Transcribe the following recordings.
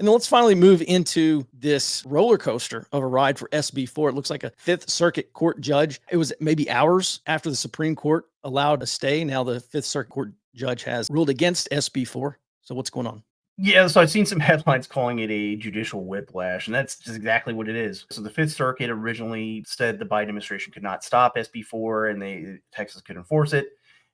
And then let's finally move into this roller coaster of a ride for SB4. It looks like a Fifth Circuit Court judge. It was maybe hours after the Supreme Court allowed a stay. Now the Fifth Circuit Court judge has ruled against SB4. So what's going on? Yeah, so I've seen some headlines calling it a judicial whiplash, and that's just exactly what it is. So the Fifth Circuit originally said the Biden administration could not stop SB4 and Texas could enforce it.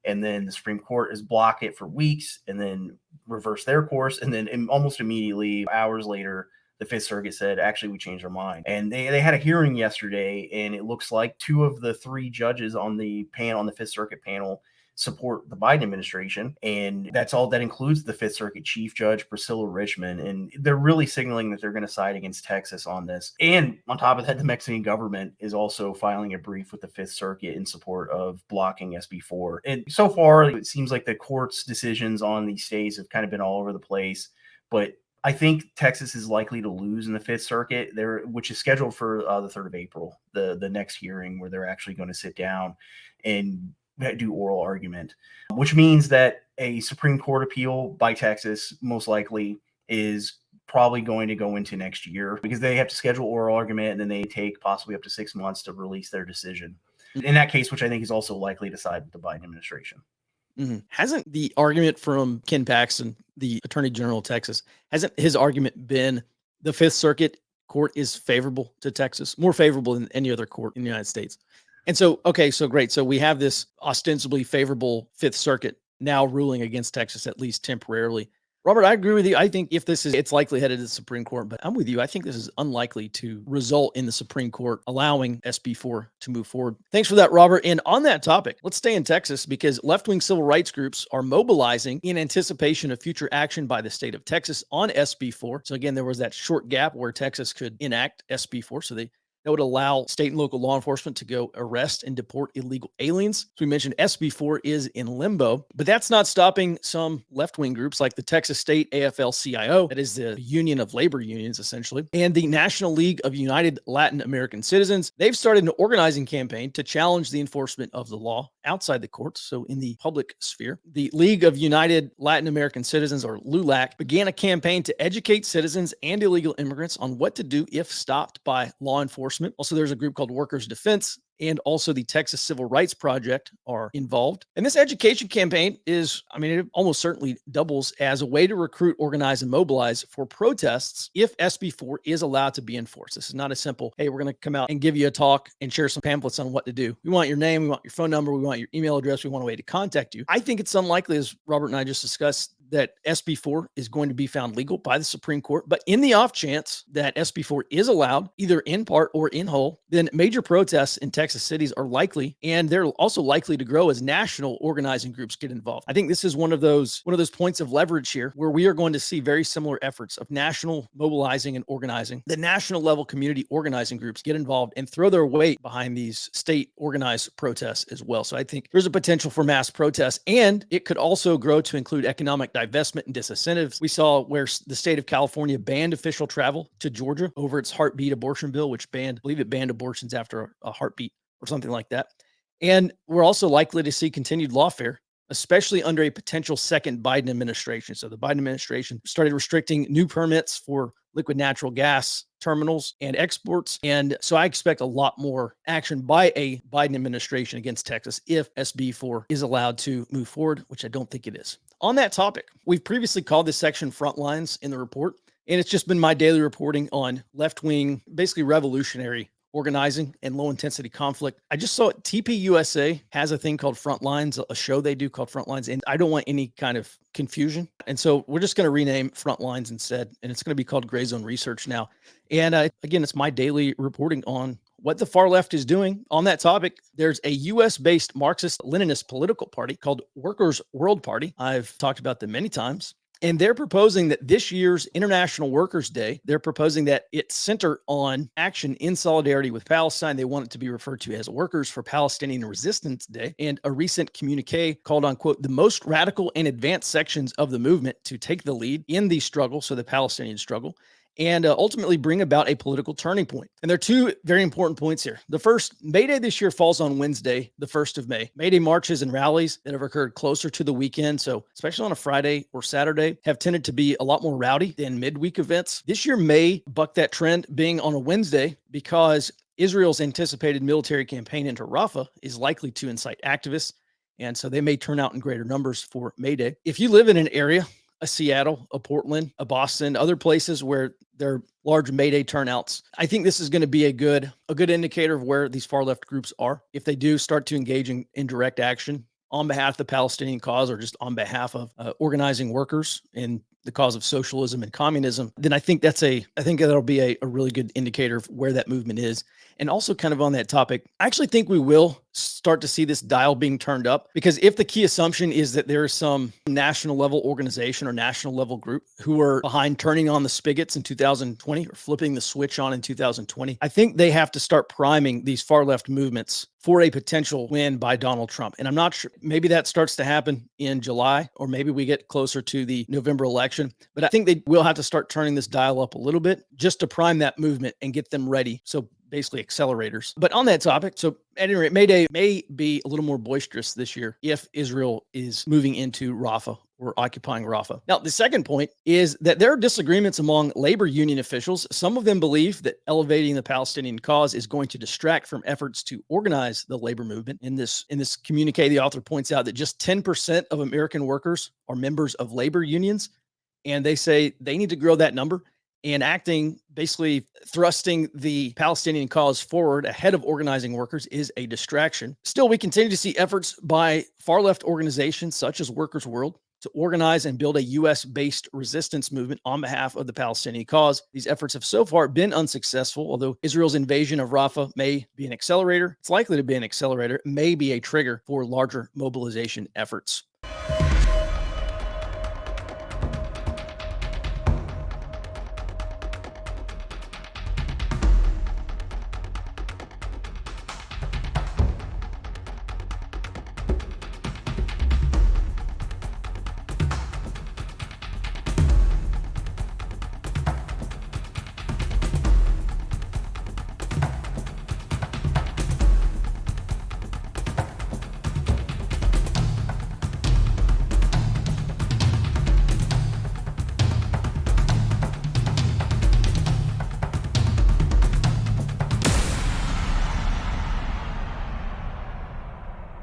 And then the Supreme Court has blocked it for weeks and then reversed their course. And then almost immediately, hours later, the Fifth Circuit said, actually, we changed our mind. And they had a hearing yesterday, and it looks like two of the three judges on the Fifth Circuit panel support the Biden administration. And that's all that includes the Fifth Circuit Chief Judge Priscilla Richmond. And they're really signaling that they're going to side against Texas on this. And on top of that, the Mexican government is also filing a brief with the Fifth Circuit in support of blocking SB4. And so far, it seems like the court's decisions on these stays have kind of been all over the place. But I think Texas is likely to lose in the Fifth Circuit, which is scheduled for the 3rd of April, the next hearing where they're actually going to sit down and do oral argument, which means that a Supreme Court appeal by Texas most likely is probably going to go into next year because they have to schedule oral argument and then they take possibly up to 6 months to release their decision. In that case, which I think is also likely to side with the Biden administration. Mm-hmm. Hasn't the argument from Ken Paxton, the Attorney General of Texas, hasn't his argument been the Fifth Circuit Court is favorable to Texas, more favorable than any other court in the United States? And so, okay, so great. So we have this ostensibly favorable Fifth Circuit now ruling against Texas, at least temporarily. Robert, I agree with you. I think it's likely headed to the Supreme Court, but I'm with you. I think this is unlikely to result in the Supreme Court allowing SB4 to move forward. Thanks for that, Robert. And on that topic, let's stay in Texas because left-wing civil rights groups are mobilizing in anticipation of future action by the state of Texas on SB4. So again, there was that short gap where Texas could enact SB4. So that would allow state and local law enforcement to go arrest and deport illegal aliens. So we mentioned SB4 is in limbo, but that's not stopping some left-wing groups like the Texas State AFL-CIO, that is the Union of Labor Unions, essentially, and the National League of United Latin American Citizens. They've started an organizing campaign to challenge the enforcement of the law outside the courts, so in the public sphere. The League of United Latin American Citizens, or LULAC, began a campaign to educate citizens and illegal immigrants on what to do if stopped by law enforcement. Also, there's a group called Workers' Defense and also the Texas Civil Rights Project are involved. And this education campaign it almost certainly doubles as a way to recruit, organize, and mobilize for protests if SB4 is allowed to be enforced. This is not a simple, hey, we're going to come out and give you a talk and share some pamphlets on what to do. We want your name, we want your phone number, we want your email address, we want a way to contact you. I think it's unlikely, as Robert and I just discussed, that SB4 is going to be found legal by the Supreme Court. But in the off chance that SB4 is allowed, either in part or in whole, then major protests in Texas cities are likely, and they're also likely to grow as national organizing groups get involved. I think this is one of those points of leverage here where we are going to see very similar efforts of national mobilizing and organizing. The national level community organizing groups get involved and throw their weight behind these state organized protests as well. So I think there's a potential for mass protests, and it could also grow to include economic divestment and disincentives. We saw where the state of California banned official travel to Georgia over its heartbeat abortion bill, which I believe it banned abortions after a heartbeat or something like that. And we're also likely to see continued lawfare, especially under a potential second Biden administration. So the Biden administration started restricting new permits for liquid natural gas terminals and exports. And so I expect a lot more action by a Biden administration against Texas if SB4 is allowed to move forward, which I don't think it is. On that topic, we've previously called this section Frontlines in the report, and it's just been my daily reporting on left-wing, basically revolutionary organizing and low-intensity conflict. I just saw TPUSA has a thing called Frontlines, a show they do called Frontlines, and I don't want any kind of confusion. And so we're just going to rename Frontlines instead, and it's going to be called Gray Zone Research now. And again, it's my daily reporting on what the far left is doing. On that topic, there's a US-based Marxist-Leninist political party called Workers' World Party. I've talked about them many times. And they're proposing that this year's International Workers' Day, they're proposing that it center on action in solidarity with Palestine. They want it to be referred to as Workers for Palestinian Resistance Day. And a recent communique called on, quote, the most radical and advanced sections of the movement to take the lead in the struggle, so the Palestinian struggle, and ultimately bring about a political turning point. And there are two very important points here. The first, May Day this year falls on Wednesday, the 1st of May. May Day marches and rallies that have occurred closer to the weekend, so especially on a Friday or Saturday, have tended to be a lot more rowdy than midweek events. This year may buck that trend, being on a Wednesday, because Israel's anticipated military campaign into Rafah is likely to incite activists, and so they may turn out in greater numbers for May Day. If you live in an area, a Seattle, a Portland, a Boston, other places where there are large May Day turnouts, I think this is going to be a good indicator of where these far left groups are. If they do start to engage in direct action on behalf of the Palestinian cause, or just on behalf of organizing workers in the cause of socialism and communism, then I think that'll be a really good indicator of where that movement is. And also, kind of on that topic, I actually think we will start to see this dial being turned up, because if the key assumption is that there is some national level organization or national level group who are behind turning on the spigots in 2020 or flipping the switch on in 2020, I think they have to start priming these far left movements for a potential win by Donald Trump. And I'm not sure, maybe that starts to happen in July, or maybe we get closer to the November election. But I think they will have to start turning this dial up a little bit just to prime that movement and get them ready. So basically accelerators. But on that topic, so at any rate, May Day may be a little more boisterous this year if Israel is moving into Rafah or occupying Rafah. Now, the second point is that there are disagreements among labor union officials. Some of them believe that elevating the Palestinian cause is going to distract from efforts to organize the labor movement. In this communique, the author points out that just 10% of American workers are members of labor unions, and they say they need to grow that number. And basically thrusting the Palestinian cause forward ahead of organizing workers is a distraction. Still, we continue to see efforts by far left organizations such as Workers' World to organize and build a U.S.-based resistance movement on behalf of the Palestinian cause. These efforts have so far been unsuccessful, although Israel's invasion of Rafah may be an accelerator. It's likely to be an accelerator. It may be a trigger for larger mobilization efforts.